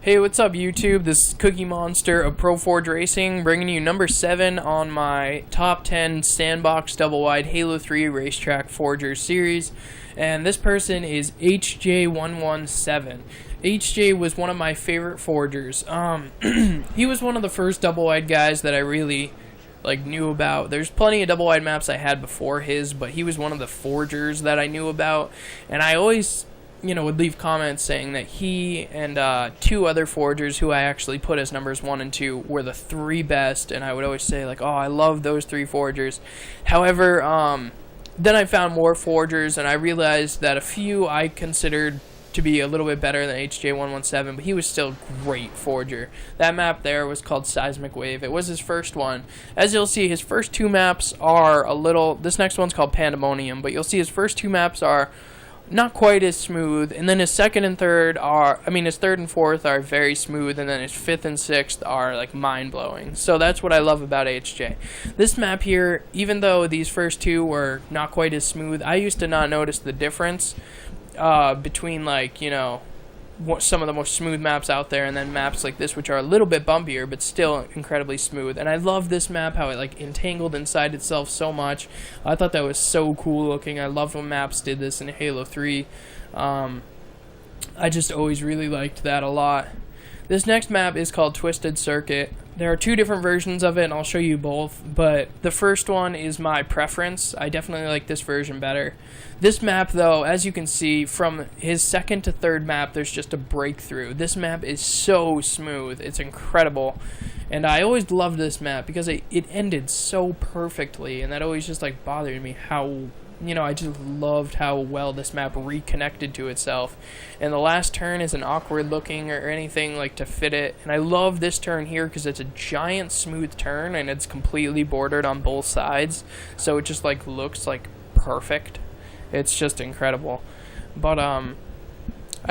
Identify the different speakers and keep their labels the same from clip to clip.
Speaker 1: Hey, what's up YouTube? This is Cookie Monster of ProForgeRacing, bringing you number 7 on my top 10 Sandbox double wide Halo 3 racetrack forgers series, and this person is HJ117. HJ was one of my favorite forgers. He was one of the first double wide guys that I really knew about. There's plenty of double wide maps I had before his, but he was one of the forgers that I knew about, and I always would leave comments saying that he and two other forgers who I actually put as numbers 1 and 2 were the 3 best, and I would always say oh, I love those 3 forgers. However, then I found more forgers, and I realized that a few I considered to be a little bit better than HJ117, but he was still a great forger. That map there was called Sysmic Wave. It was his first one. As you'll see, his first 2 maps are this next one's called Pandemonium, but you'll see his first 2 maps are not quite as smooth, and then his second and third his third and fourth are very smooth, and then his 5th and 6th are mind-blowing. So that's what I love about HJ. This map here, even though these first 2 were not quite as smooth, I used to not notice the difference between some of the most smooth maps out there and then maps like this, which are a little bit bumpier but still incredibly smooth. And I love this map, how it entangled inside itself so much. I thought that was so cool looking. I loved when maps did this in Halo 3. I just always really liked that a lot. This next map is called Twisted Circuit. There are 2 different versions of it, and I'll show you both, but the first one is my preference. I definitely like this version better. This map, though, as you can see, from his 2nd to 3rd map, there's just a breakthrough. This map is so smooth. It's incredible. And I always loved this map because it ended so perfectly, and that always just bothered me how I just loved how well this map reconnected to itself. And the last turn isn't awkward looking or anything to fit it. And I love this turn here because it's a giant smooth turn and it's completely bordered on both sides. So it just looks perfect. It's just incredible. But I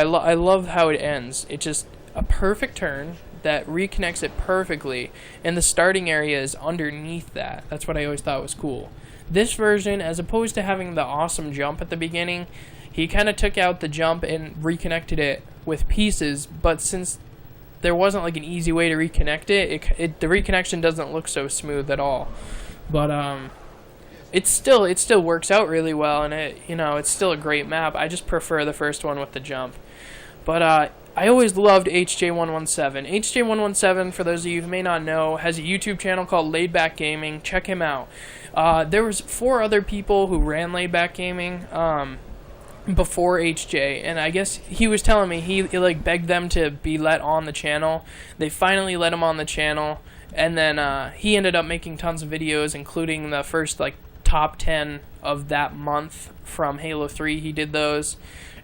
Speaker 1: love how it ends. It's just a perfect turn that reconnects it perfectly, and the starting area is underneath that. That's what I always thought was cool. This version, as opposed to having the awesome jump at the beginning, he kind of took out the jump and reconnected it with pieces, but since there wasn't an easy way to reconnect it, the reconnection doesn't look so smooth at all. But it still works out really well, and it's still a great map. I just prefer the first one with the jump. But I always loved HJ117. HJ117, for those of you who may not know, has a YouTube channel called Laid Back Gaming. Check him out. There was 4 other people who ran Laid Back Gaming before HJ, and I guess he was telling me he begged them to be let on the channel. They finally let him on the channel, and then he ended up making tons of videos, including the first top 10 of that month from Halo 3. He did those,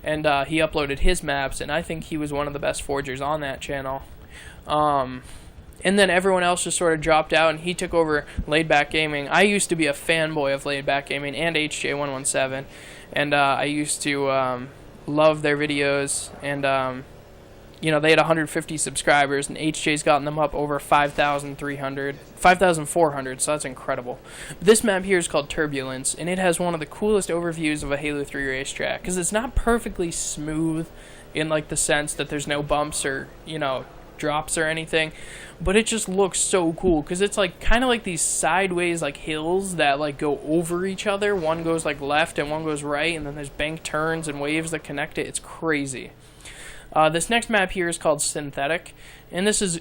Speaker 1: and he uploaded his maps, and I think he was one of the best forgers on that channel. And then everyone else just sort of dropped out, and he took over Laid Back Gaming. I used to be a fanboy of Laid Back Gaming and HJ117, and I used to love their videos, and they had 150 subscribers, and HJ's gotten them up over 5,400, so that's incredible. This map here is called Turbulence, and it has one of the coolest overviews of a Halo 3 racetrack, because it's not perfectly smooth in the sense that there's no bumps or drops or anything, but it just looks so cool because it's kind of these sideways hills that go over each other. One goes left and one goes right, and then there's bank turns and waves that connect it. It's crazy. This next map here is called Synthetic, and this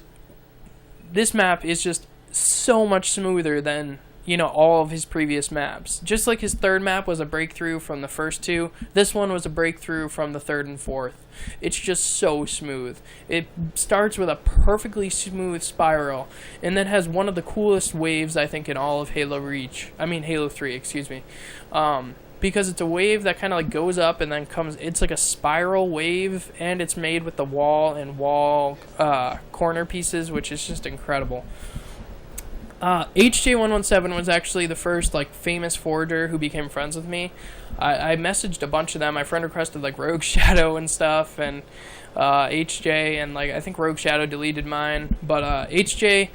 Speaker 1: map is just so much smoother than all of his previous maps. Just like his 3rd map was a breakthrough from the first 2, this one was a breakthrough from the 3rd and 4th. It's just so smooth. It starts with a perfectly smooth spiral, and then has one of the coolest waves I think in all of Halo 3, excuse me. Because it's a wave that kind of goes up and then comes. It's a spiral wave, and it's made with the wall and wall corner pieces, which is just incredible. HJ117 was actually the first famous forger who became friends with me. I messaged a bunch of them. My friend requested Rogue Shadow and stuff, and HJ, and I think Rogue Shadow deleted mine. But HJ,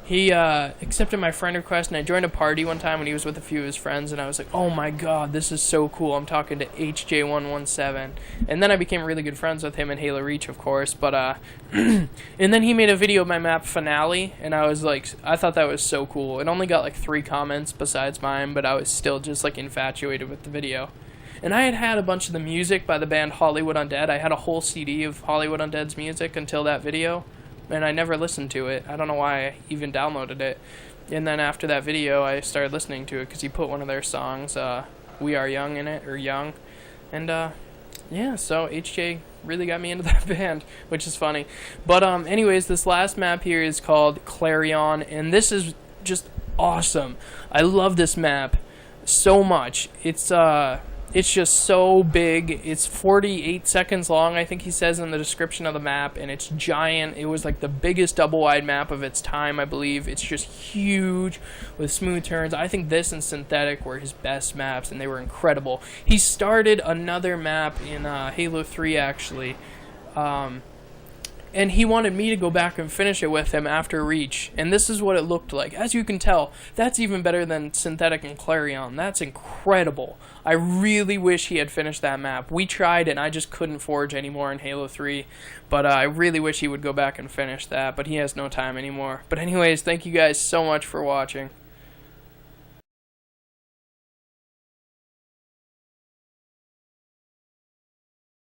Speaker 1: he accepted my friend request, and I joined a party one time when he was with a few of his friends, and I was like, oh my god, this is so cool. I'm talking to HJ117. And then I became really good friends with him and Halo Reach, of course, but and then he made a video of my map Finale, and I was like, I thought that was so cool. It only got like 3 comments besides mine, but I was still just like infatuated with the video. And I had a bunch of the music by the band Hollywood Undead. I had a whole CD of Hollywood Undead's music until that video, and I never listened to it. I don't know why I even downloaded it. And then after that video, I started listening to it because he put one of their songs, We Are Young, in it, or Young. And yeah, so HJ really got me into that band, which is funny. But anyways, this last map here is called Clarion, and this is just awesome. I love this map so much. It's just so big. It's 48 seconds long, I think he says in the description of the map, and it's giant. It was like the biggest double-wide map of its time, I believe. It's just huge with smooth turns. I think this and Synthetic were his best maps, and they were incredible. He started another map in Halo 3, actually, and he wanted me to go back and finish it with him after Reach, and this is what it looked like. As you can tell, that's even better than Synthetic and Clarion. That's incredible. I really wish he had finished that map. We tried, and I just couldn't forge anymore in Halo 3, but I really wish he would go back and finish that, but he has no time anymore. But anyways, thank you guys so much for watching.